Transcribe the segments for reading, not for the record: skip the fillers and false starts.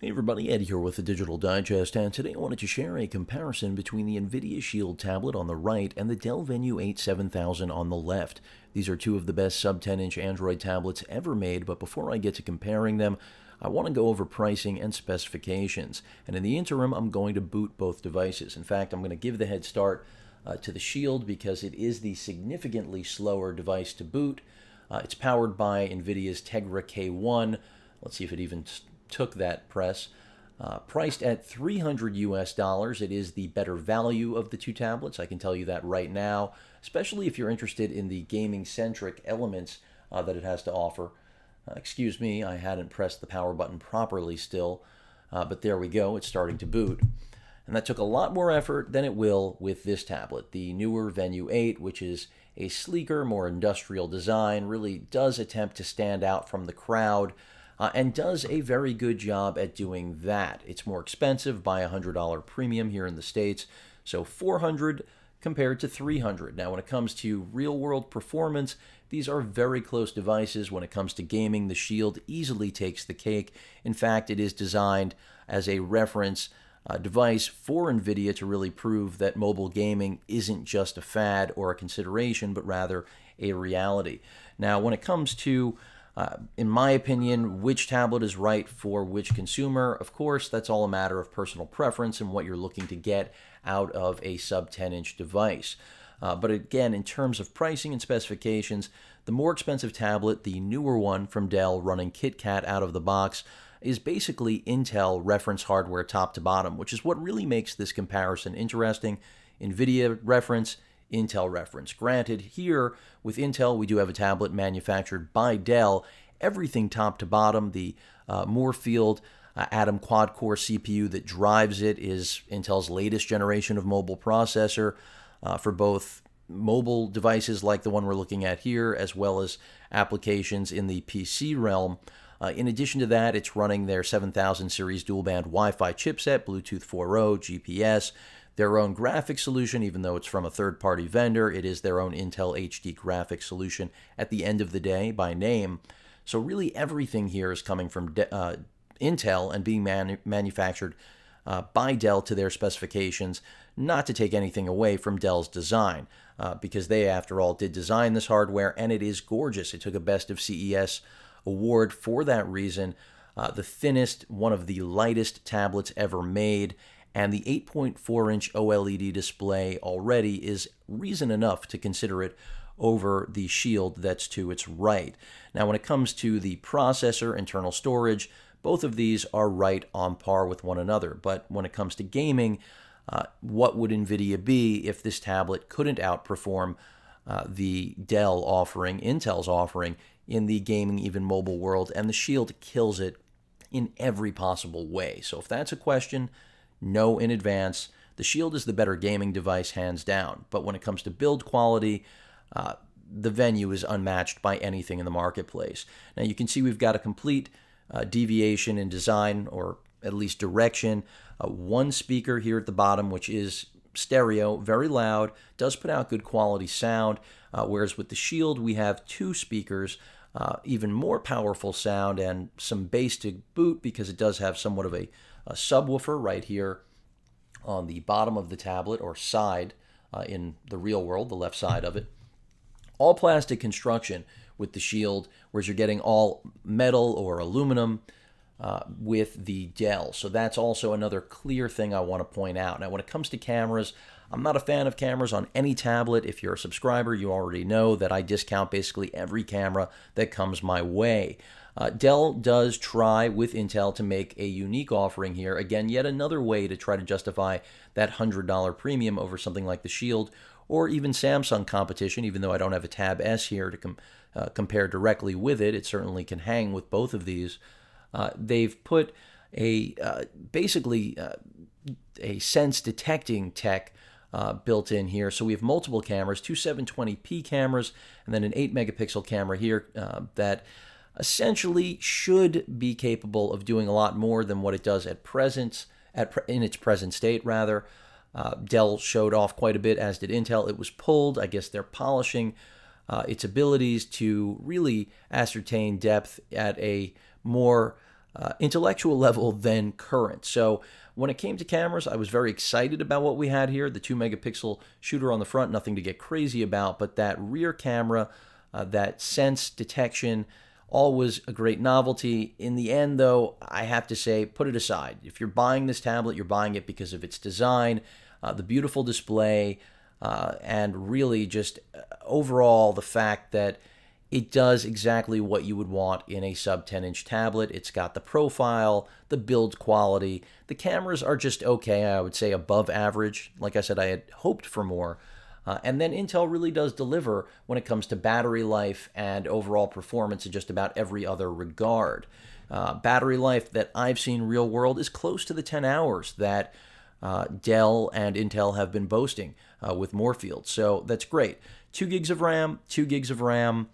Hey everybody, Ed here with the Digital Digest, and today I wanted to share a comparison between the Nvidia Shield tablet on the right and the Dell Venue 8 7000 on the left. These are two of the best sub-10-inch Android tablets ever made, but before I get to comparing them, I want to go over pricing and specifications. And in the interim, I'm going to boot both devices. In fact, I'm going to give the head start to the Shield because it is the significantly slower device to boot. It's powered by Nvidia's Tegra K1. Let's see if it even took that press. Priced at $300 US, it is the better value of the two tablets. I can tell you that right now, especially if you're interested in the gaming-centric elements that it has to offer. Excuse me, I hadn't pressed the power button properly still, but there we go, it's starting to boot. And that took a lot more effort than it will with this tablet. The newer Venue 8, which is a sleeker, more industrial design, really does attempt to stand out from the crowd. And does a very good job at doing that. It's more expensive by a $100 premium here in the States, so $400 compared to $300. Now, when it comes to real-world performance, these are very close devices. When it comes to gaming, the Shield easily takes the cake. In fact, it is designed as a reference device for Nvidia to really prove that mobile gaming isn't just a fad or a consideration, but rather a reality. Now, when it comes to in my opinion, which tablet is right for which consumer? Of course, that's all a matter of personal preference and what you're looking to get out of a sub 10-inch device. But again, in terms of pricing and specifications, the more expensive tablet, the newer one from Dell running KitKat out of the box, is basically Intel reference hardware top to bottom, which is what really makes this comparison interesting. Nvidia reference, Intel reference. Granted, here with Intel, we do have a tablet manufactured by Dell. Everything top to bottom. The Moorfield Atom quad-core CPU that drives it is Intel's latest generation of mobile processor for both mobile devices like the one we're looking at here, as well as applications in the PC realm. In addition to that, it's running their 7000 series dual-band Wi-Fi chipset, Bluetooth 4.0, GPS, their own graphics solution. Even though it's from a third-party vendor, it is their own Intel HD graphics solution at the end of the day by name. So really everything here is coming from Intel and being manufactured by Dell to their specifications, not to take anything away from Dell's design, because they, after all, did design this hardware, and it is gorgeous. It took a Best of CES award for that reason. The thinnest, one of the lightest tablets ever made, and the 8.4-inch OLED display already is reason enough to consider it over the Shield that's to its right. Now, when it comes to the processor, internal storage, both of these are right on par with one another. But when it comes to gaming, what would Nvidia be if this tablet couldn't outperform the Dell offering, Intel's offering, in the gaming, even mobile world? And the Shield kills it in every possible way. So if that's a question, no in advance. The Shield is the better gaming device, hands down. But when it comes to build quality, the Venue is unmatched by anything in the marketplace. Now you can see we've got a complete deviation in design, or at least direction. One speaker here at the bottom, which is stereo, very loud, does put out good quality sound, whereas with the Shield we have two speakers, even more powerful sound and some bass to boot, because it does have somewhat of a subwoofer right here on the bottom of the tablet, or side in the real world, the left side of it. All plastic construction with the Shield, whereas you're getting all metal or aluminum with the Dell. So that's also another clear thing I want to point out. Now, when it comes to cameras, I'm not a fan of cameras on any tablet. If you're a subscriber, you already know that I discount basically every camera that comes my way. Dell does try with Intel to make a unique offering here. Again, yet another way to try to justify that $100 premium over something like the Shield, or even Samsung competition. Even though I don't have a Tab S here to compare directly with it, it certainly can hang with both of these. They've put basically a sense detecting tech built in here. So we have multiple cameras, two 720p cameras, and then an 8-megapixel camera here that essentially should be capable of doing a lot more than what it does at present, in its present state, rather. Dell showed off quite a bit, as did Intel. It was pulled. I guess they're polishing its abilities to really ascertain depth at a more intellectual level than current. So when it came to cameras, I was very excited about what we had here. The 2 megapixel shooter on the front, nothing to get crazy about, but that rear camera, that sense detection, all was a great novelty. In the end, though, I have to say, put it aside. If you're buying this tablet, you're buying it because of its design, the beautiful display, and really just overall the fact that it does exactly what you would want in a sub 10-inch tablet. It's got the profile, the build quality. The cameras are just okay, I would say above average. Like I said, I had hoped for more. And then Intel really does deliver when it comes to battery life and overall performance in just about every other regard. Battery life that I've seen real world is close to the 10 hours that Dell and Intel have been boasting with Moorfield. So that's great. 2 gigs of RAM, 2 gigs of RAM.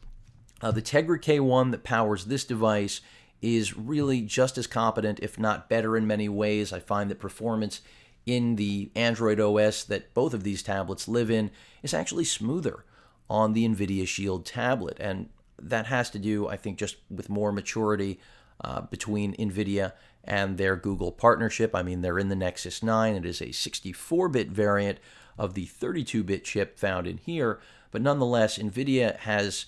The Tegra K1 that powers this device is really just as competent, if not better in many ways. I find that performance in the Android OS that both of these tablets live in is actually smoother on the Nvidia Shield tablet. And that has to do, I think, just with more maturity between Nvidia and their Google partnership. I mean, they're in the Nexus 9. It is a 64-bit variant of the 32-bit chip found in here. But nonetheless, Nvidia has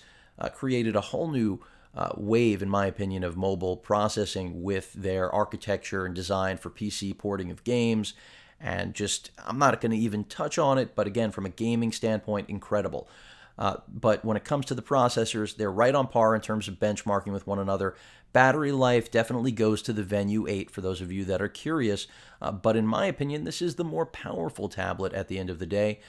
created a whole new wave, in my opinion, of mobile processing with their architecture and design for PC porting of games. And just, I'm not going to even touch on it, but again, from a gaming standpoint, incredible. But when it comes to the processors, they're right on par in terms of benchmarking with one another. Battery life definitely goes to the Venue 8 for those of you that are curious. But in my opinion, this is the more powerful tablet at the end of the day.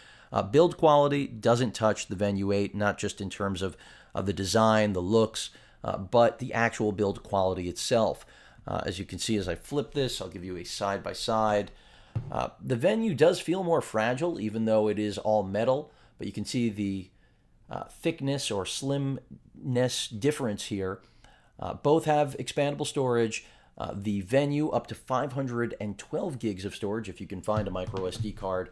Build quality doesn't touch the Venue 8, not just in terms of the design, the looks, but the actual build quality itself. As you can see as I flip this, I'll give you a side-by-side. The Venue does feel more fragile, even though it is all metal, but you can see the thickness or slimness difference here. Both have expandable storage. The Venue up to 512 gigs of storage, if you can find a micro SD card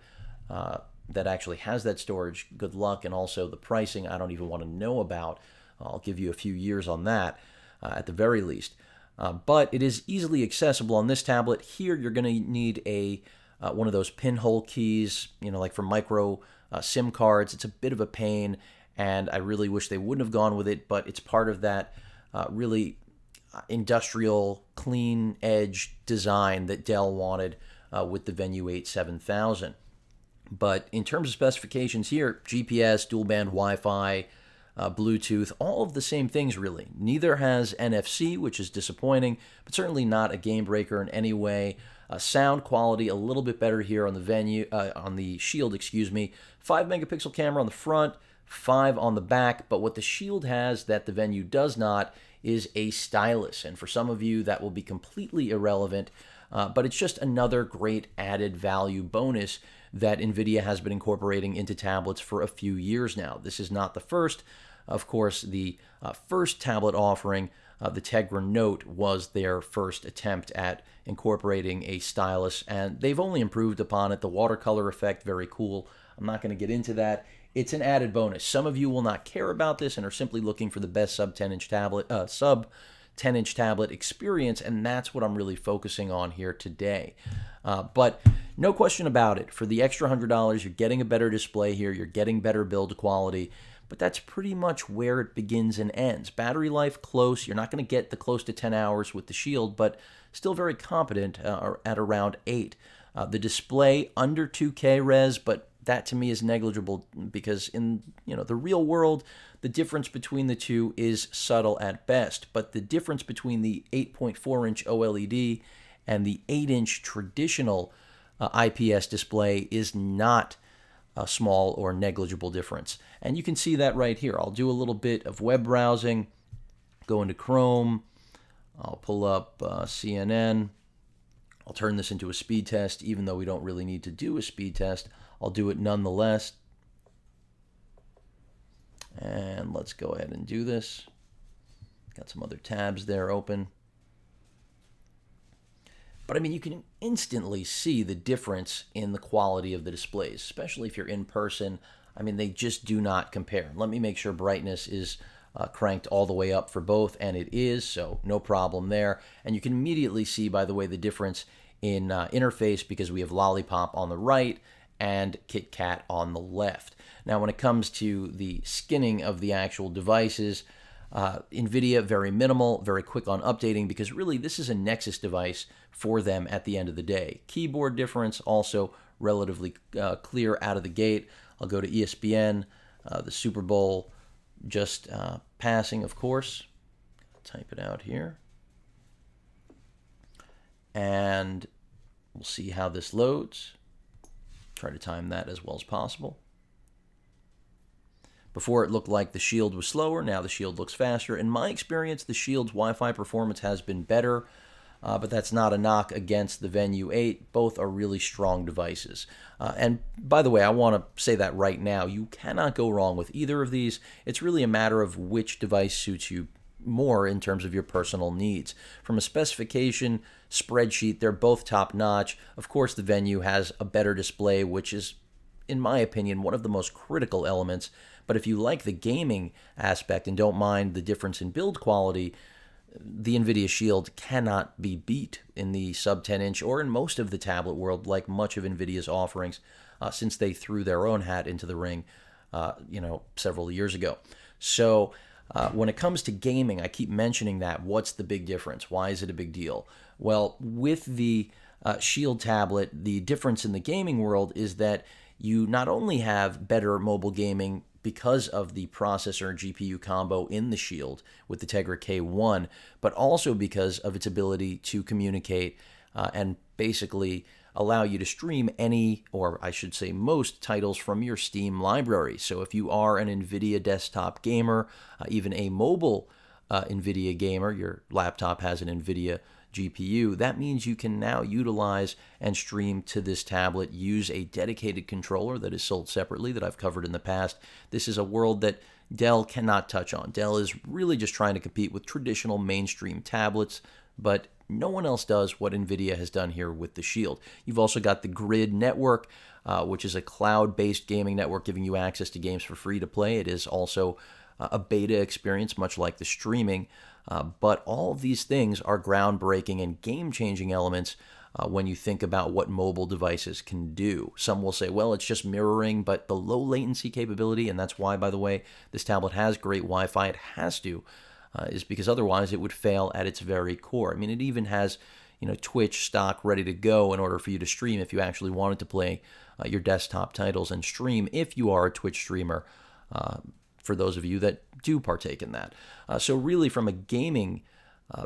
that actually has that storage, good luck. And also the pricing, I don't even want to know about. I'll give you a few years on that at the very least. But it is easily accessible on this tablet. Here you're going to need a one of those pinhole keys, like for micro SIM cards. It's a bit of a pain, and I really wish they wouldn't have gone with it, but it's part of that really industrial, clean edge design that Dell wanted with the Venue 8 7000. But in terms of specifications here, GPS, dual band Wi-Fi, Bluetooth, all of the same things really. Neither has NFC, which is disappointing, but certainly not a game breaker in any way. Sound quality a little bit better here on the Shield, 5 megapixel camera on the front, 5 on the back. But what the Shield has that the Venue does not is a stylus, and for some of you that will be completely irrelevant. But it's just another great added value bonus that Nvidia has been incorporating into tablets for a few years now. This is not the first. Of course, the first tablet offering, the Tegra Note, was their first attempt at incorporating a stylus, and they've only improved upon it. The watercolor effect, very cool. I'm not going to get into that. It's an added bonus. Some of you will not care about this and are simply looking for the best sub 10-inch tablet experience, and that's what I'm really focusing on here today. But no question about it, for the extra $100, you're getting a better display here, you're getting better build quality, but that's pretty much where it begins and ends. Battery life, close. You're not going to get the close to 10 hours with the Shield, but still very competent at around 8. The display, under 2K res, but that to me is negligible because in the real world, the difference between the two is subtle at best. But the difference between the 8.4-inch OLED and the 8-inch traditional IPS display is not a small or negligible difference. And you can see that right here. I'll do a little bit of web browsing, go into Chrome, I'll pull up CNN. I'll turn this into a speed test, even though we don't really need to do a speed test. I'll do it nonetheless. And let's go ahead and do this. Got some other tabs there open. But I mean, you can instantly see the difference in the quality of the displays, especially if you're in person. I mean, they just do not compare. Let me make sure brightness is cranked all the way up for both, and it is, so no problem there. And you can immediately see, by the way, the difference in interface because we have Lollipop on the right and KitKat on the left. Now, when it comes to the skinning of the actual devices, Nvidia, very minimal, very quick on updating because really this is a Nexus device for them at the end of the day. Keyboard difference also relatively clear out of the gate. I'll go to ESPN, the Super Bowl just passing, of course. Type it out here. And we'll see how this loads. Try to time that as well as possible. Before it looked like the Shield was slower, now the Shield looks faster. In my experience, the Shield's Wi-Fi performance has been better, but that's not a knock against the Venue 8. Both are really strong devices. And by the way, I want to say that right now. You cannot go wrong with either of these. It's really a matter of which device suits you more in terms of your personal needs. From a specification spreadsheet, they're both top-notch. Of course, the Venue has a better display, which is, in my opinion, one of the most critical elements. But if you like the gaming aspect and don't mind the difference in build quality, the Nvidia Shield cannot be beat in the sub 10-inch or in most of the tablet world, like much of Nvidia's offerings, since they threw their own hat into the ring, several years ago. So when it comes to gaming, I keep mentioning that. What's the big difference? Why is it a big deal? Well, with the Shield tablet, the difference in the gaming world is that you not only have better mobile gaming because of the processor and GPU combo in the Shield with the Tegra K1, but also because of its ability to communicate and basically allow you to stream any, or I should say most, titles from your Steam library. So if you are an NVIDIA desktop gamer, even a mobile NVIDIA gamer, your laptop has an NVIDIA GPU, that means you can now utilize and stream to this tablet, use a dedicated controller that is sold separately that I've covered in the past. This is a world that Dell cannot touch on. Dell is really just trying to compete with traditional mainstream tablets, but no one else does what NVIDIA has done here with the Shield. You've also got the Grid network, which is a cloud-based gaming network giving you access to games for free to play. It is also a beta experience, much like the streaming. But all of these things are groundbreaking and game-changing elements when you think about what mobile devices can do. Some will say, well, it's just mirroring, but the low latency capability, and that's why, by the way, this tablet has great Wi-Fi, it has to, is because otherwise it would fail at its very core. I mean, it even has, Twitch stock ready to go in order for you to stream if you actually wanted to play your desktop titles and stream if you are a Twitch streamer, for those of you that do partake in that. So really, from a gaming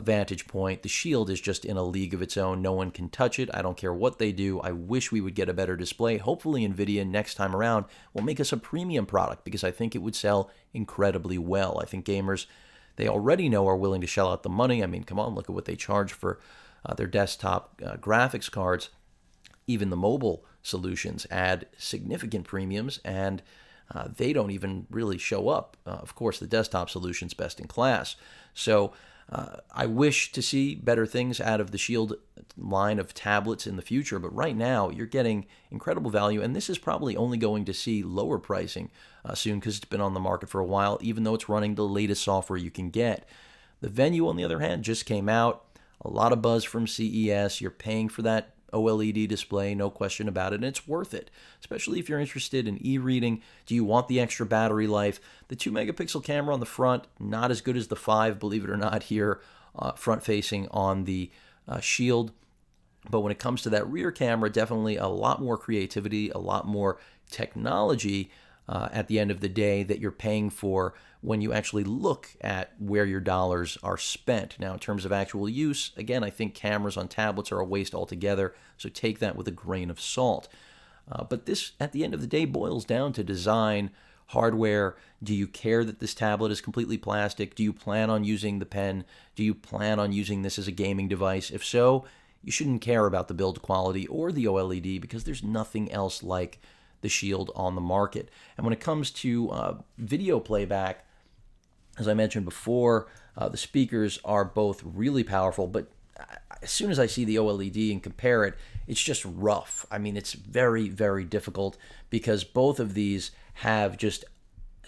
vantage point, the Shield is just in a league of its own. No one can touch it. I don't care what they do. I wish we would get a better display. Hopefully, NVIDIA next time around will make us a premium product because I think it would sell incredibly well. I think gamers, they already know, are willing to shell out the money. I mean, come on, look at what they charge for their desktop graphics cards. Even the mobile solutions add significant premiums, and they don't even really show up. Of course, the desktop solution's best in class. So I wish to see better things out of the Shield line of tablets in the future, but right now you're getting incredible value, and this is probably only going to see lower pricing soon because it's been on the market for a while, even though it's running the latest software you can get. The Venue, on the other hand, just came out. A lot of buzz from CES. You're paying for that OLED display, no question about it, and it's worth it, especially if you're interested in e-reading. Do you want the extra battery life? The 2-megapixel camera on the front, not as good as the 5, believe it or not, here front-facing on the Shield. But when it comes to that rear camera, definitely a lot more creativity, a lot more technology at the end of the day that you're paying for when you actually look at where your dollars are spent. Now, in terms of actual use, again, I think cameras on tablets are a waste altogether, so take that with a grain of salt. But this, at the end of the day, boils down to design, hardware. Do you care that this tablet is completely plastic? Do you plan on using the pen? Do you plan on using this as a gaming device? If so, you shouldn't care about the build quality or the OLED because there's nothing else like the Shield on the market. And when it comes to video playback, as I mentioned before, the speakers are both really powerful, but as soon as I see the OLED and compare it, it's just rough. I mean, it's very, very difficult because both of these have just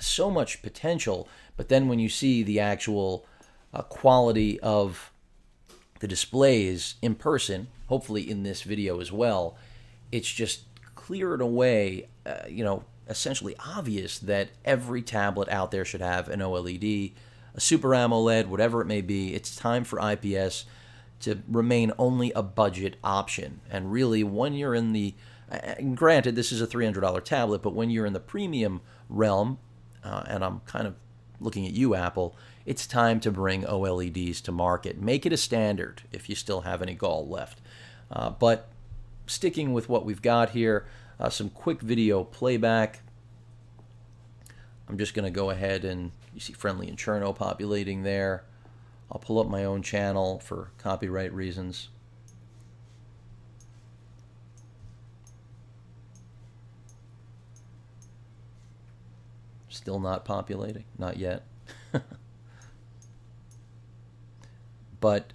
so much potential, but then when you see the actual quality of the displays in person, hopefully in this video as well, it's just clear and away, essentially obvious that every tablet out there should have an OLED, a Super AMOLED, whatever it may be. It's time for IPS to remain only a budget option. And really, when you're in the, and granted, this is a $300 tablet, but when you're in the premium realm, and I'm kind of looking at you, Apple, it's time to bring OLEDs to market. Make it a standard if you still have any gall left. But sticking with what we've got here, some quick video playback. I'm just going to go ahead and, you see Friendly and Cherno populating there. I'll pull up my own channel for copyright reasons. Still not populating, not yet. But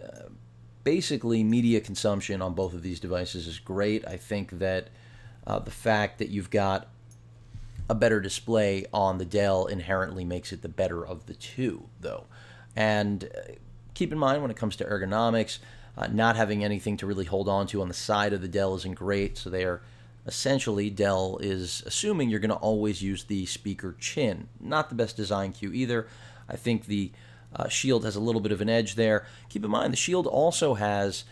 basically, media consumption on both of these devices is great. I think that the fact that you've got a better display on the Dell inherently makes it the better of the two, though. And keep in mind, when it comes to ergonomics, not having anything to really hold on to on the side of the Dell isn't great. So they are essentially, Dell is assuming you're going to always use the speaker chin. Not the best design cue either. I think the Shield has a little bit of an edge there. Keep in mind, the Shield also has,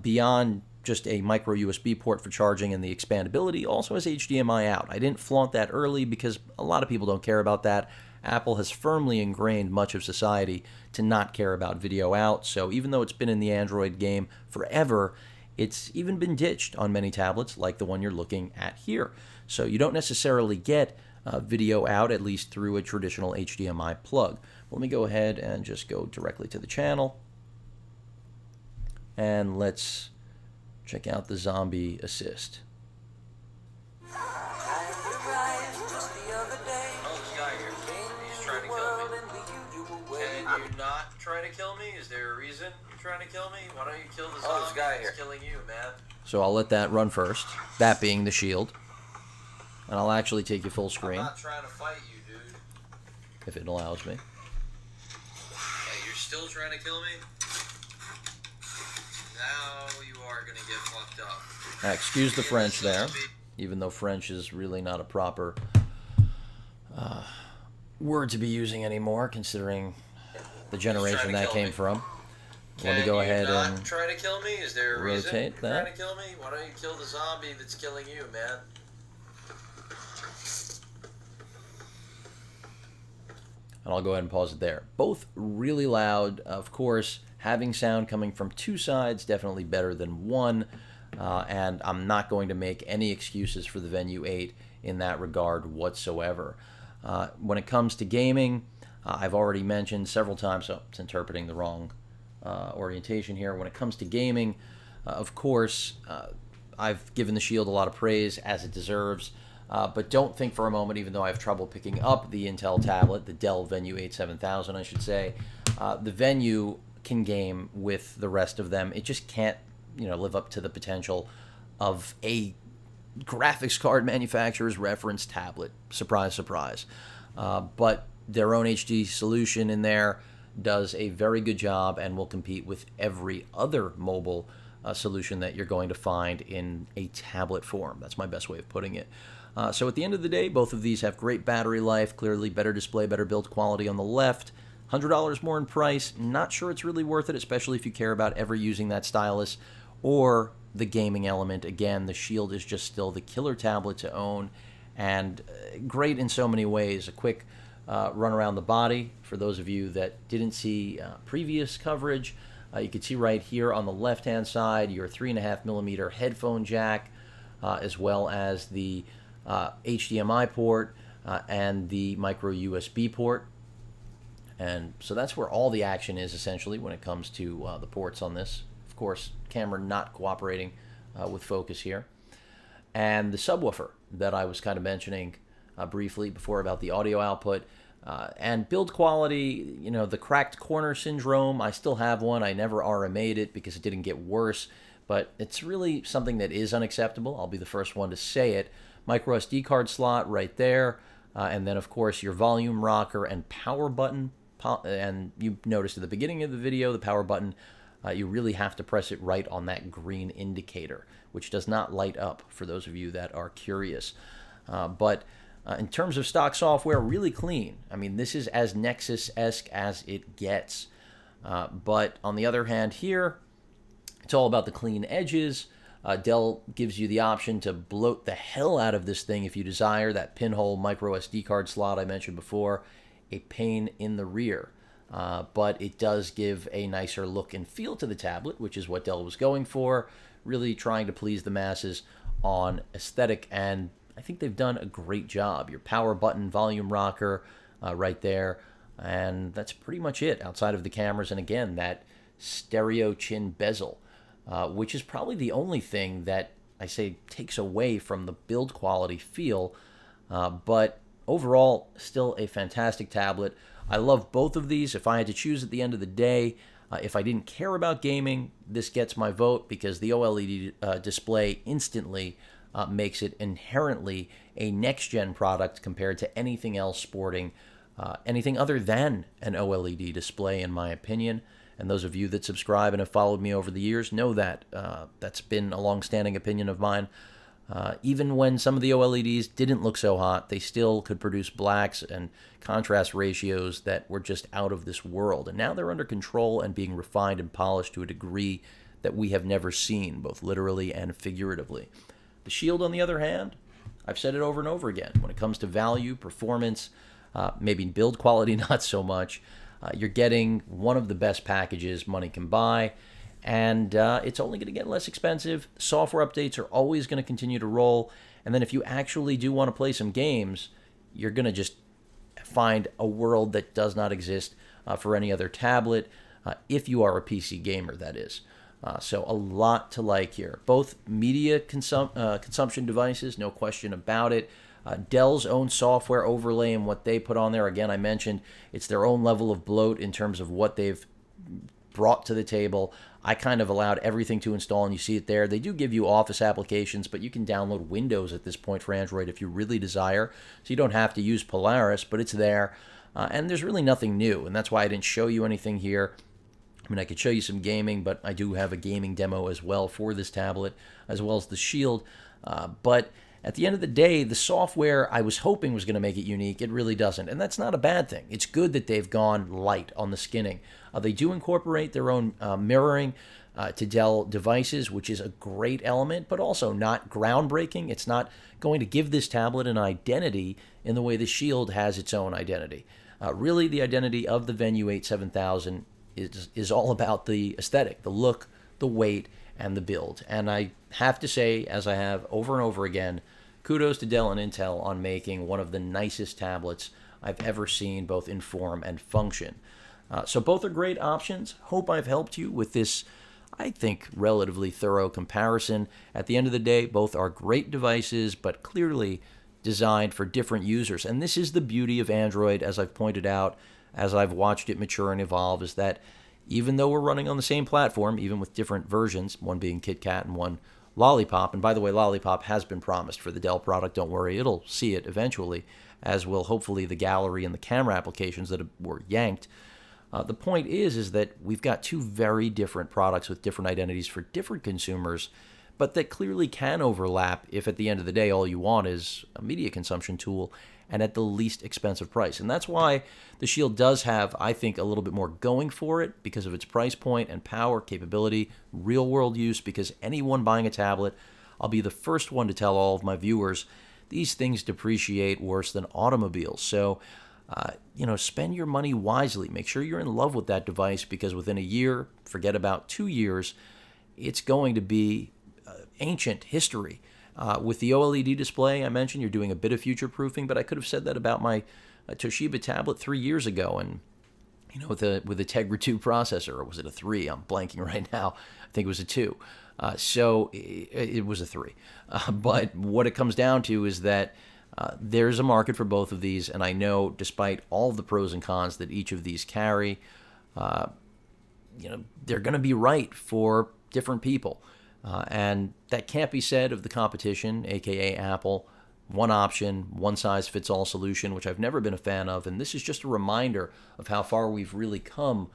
beyond just a micro USB port for charging and the expandability, also has HDMI out. I didn't flaunt that early because a lot of people don't care about that. Apple has firmly ingrained much of society to not care about video out. So even though it's been in the Android game forever, it's even been ditched on many tablets like the one you're looking at here. So you don't necessarily get video out, at least through a traditional HDMI plug. Let me go ahead and just go directly to the channel. And let's check out the zombie assist. Trying to kill me? Is there a reason you're trying to kill me? Why don't you kill the zombie? This guy here. He's killing you, man. So I'll let that run first, that being the Shield. And I'll actually take you full screen. I'm not trying to fight you, dude. If it allows me. Hey, you're still trying to kill me? Now you are going to get fucked up. Excuse the French there, even though French is really not a proper word to be using anymore, considering the generation that came from. Let me go ahead and try to kill me. Is there a reason rotate that. Trying to kill me? Why don't you kill the zombie that's killing you, man? And I'll go ahead and pause it there. Both really loud. Of course, having sound coming from two sides definitely better than one. And I'm not going to make any excuses for the Venue 8 in that regard whatsoever. When it comes to gaming, I've already mentioned several times, so it's interpreting the wrong orientation here. When it comes to gaming, of course, I've given the Shield a lot of praise, as it deserves. But don't think for a moment, even though I have trouble picking up the Intel tablet, the Dell Venue 8 7000, I should say, the Venue can game with the rest of them. It just can't, live up to the potential of a graphics card manufacturer's reference tablet. Surprise, surprise. But their own HD solution in there does a very good job and will compete with every other mobile solution that you're going to find in a tablet form. That's my best way of putting it. So at the end of the day, both of these have great battery life, clearly better display, better build quality on the left. $100 more in price. Not sure it's really worth it, especially if you care about ever using that stylus or the gaming element. Again, the Shield is just still the killer tablet to own and great in so many ways. A quick run around the body for those of you that didn't see previous coverage. You can see right here on the left-hand side your 3.5mm headphone jack, as well as the HDMI port and the micro USB port. And so that's where all the action is essentially when it comes to the ports on this. Of course, camera not cooperating with focus here. And the subwoofer that I was kind of mentioning briefly before about the audio output. And build quality, the cracked corner syndrome, I still have one. I never RMA'd it because it didn't get worse, but it's really something that is unacceptable. I'll be the first one to say it. Micro SD card slot right there. and then, of course, your volume rocker and power button. And you noticed at the beginning of the video, the power button, you really have to press it right on that green indicator, which does not light up for those of you that are curious. But in terms of stock software, really clean. I mean, this is as Nexus-esque as it gets. But on the other hand here, it's all about the clean edges. Dell gives you the option to bloat the hell out of this thing if you desire. That pinhole micro SD card slot I mentioned before, a pain in the rear. But it does give a nicer look and feel to the tablet, which is what Dell was going for, really trying to please the masses on aesthetic, and I think they've done a great job. Your power button, volume rocker right there, and that's pretty much it outside of the cameras, and again, that stereo chin bezel, which is probably the only thing that I say takes away from the build quality feel, but overall, still a fantastic tablet. I love both of these. If I had to choose at the end of the day, if I didn't care about gaming, this gets my vote because the OLED display instantly makes it inherently a next-gen product compared to anything else sporting anything other than an OLED display, in my opinion. And those of you that subscribe and have followed me over the years know that. That's been a long-standing opinion of mine. Even when some of the OLEDs didn't look so hot, they still could produce blacks and contrast ratios that were just out of this world. And now they're under control and being refined and polished to a degree that we have never seen, both literally and figuratively. The Shield, on the other hand, I've said it over and over again. When it comes to value, performance, maybe build quality, not so much, you're getting one of the best packages money can buy. And it's only going to get less expensive. Software updates are always going to continue to roll. And then if you actually do want to play some games, you're going to just find a world that does not exist for any other tablet, if you are a PC gamer, that is. So a lot to like here. Both media consumption devices, no question about it. Dell's own software overlay and what they put on there, again, I mentioned, it's their own level of bloat in terms of what they've brought to the table. I kind of allowed everything to install, and you see it there. They do give you Office applications, but you can download Windows at this point for Android if you really desire. So you don't have to use Polaris, but it's there. And there's really nothing new, and that's why I didn't show you anything here. I mean, I could show you some gaming, but I do have a gaming demo as well for this tablet, as well as the Shield. But at the end of the day, the software I was hoping was going to make it unique. It really doesn't, and that's not a bad thing. It's good that they've gone light on the skinning. They do incorporate their own mirroring to Dell devices, which is a great element, but also not groundbreaking. It's not going to give this tablet an identity in the way the Shield has its own identity. Really, the identity of the Venue 8 7000 is all about the aesthetic, the look, the weight, and the build. And I have to say, as I have over and over again, kudos to Dell and Intel on making one of the nicest tablets I've ever seen, both in form and function. So both are great options. Hope I've helped you with this, I think, relatively thorough comparison. At the end of the day, both are great devices, but clearly designed for different users. And this is the beauty of Android, as I've pointed out, as I've watched it mature and evolve, is that even though we're running on the same platform, even with different versions, one being KitKat and one Lollipop, and by the way, Lollipop has been promised for the Dell product, don't worry, it'll see it eventually, as will hopefully the gallery and the camera applications that were yanked. The point is that we've got two very different products with different identities for different consumers, but that clearly can overlap if at the end of the day all you want is a media consumption tool and at the least expensive price. And that's why the Shield does have, I think, a little bit more going for it because of its price point and power, capability, real-world use, because anyone buying a tablet, I'll be the first one to tell all of my viewers, these things depreciate worse than automobiles. So, spend your money wisely. Make sure you're in love with that device because within a year, forget about 2 years, it's going to be ancient history. With the OLED display, I mentioned you're doing a bit of future proofing, but I could have said that about my Toshiba tablet 3 years ago, and with a Tegra 2 processor, or was it a 3? I'm blanking right now. I think it was a 2. So it was a 3. But what it comes down to is that there's a market for both of these, and I know despite all the pros and cons that each of these carry, they're going to be right for different people. And that can't be said of the competition, aka Apple, one option, one size fits all solution, which I've never been a fan of. And this is just a reminder of how far we've really come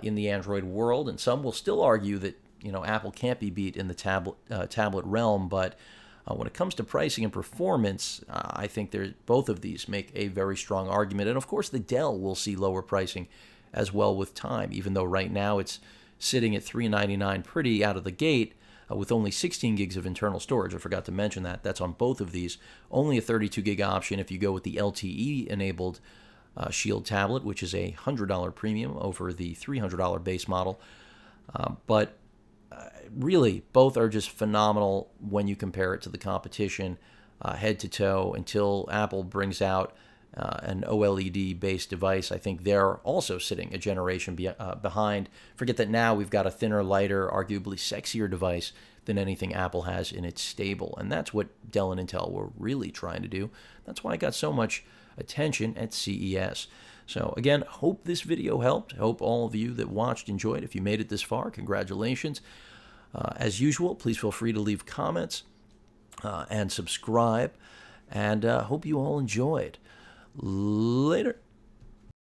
in the Android world. And some will still argue that Apple can't be beat in the tablet realm, but when it comes to pricing and performance, I think both of these make a very strong argument. And of course, the Dell will see lower pricing as well with time, even though right now it's sitting at $399 pretty out of the gate with only 16 gigs of internal storage. I forgot to mention that. That's on both of these. Only a 32 gig option if you go with the LTE-enabled Shield tablet, which is a $100 premium over the $300 base model. But really, both are just phenomenal when you compare it to the competition head to toe until Apple brings out an OLED-based device. I think they're also sitting a generation behind. Forget that now we've got a thinner, lighter, arguably sexier device than anything Apple has in its stable. And that's what Dell and Intel were really trying to do. That's why I got so much attention at CES. So again, hope this video helped. Hope all of you that watched enjoyed. If you made it this far, congratulations. As usual, please feel free to leave comments and subscribe. And hope you all enjoyed. Later.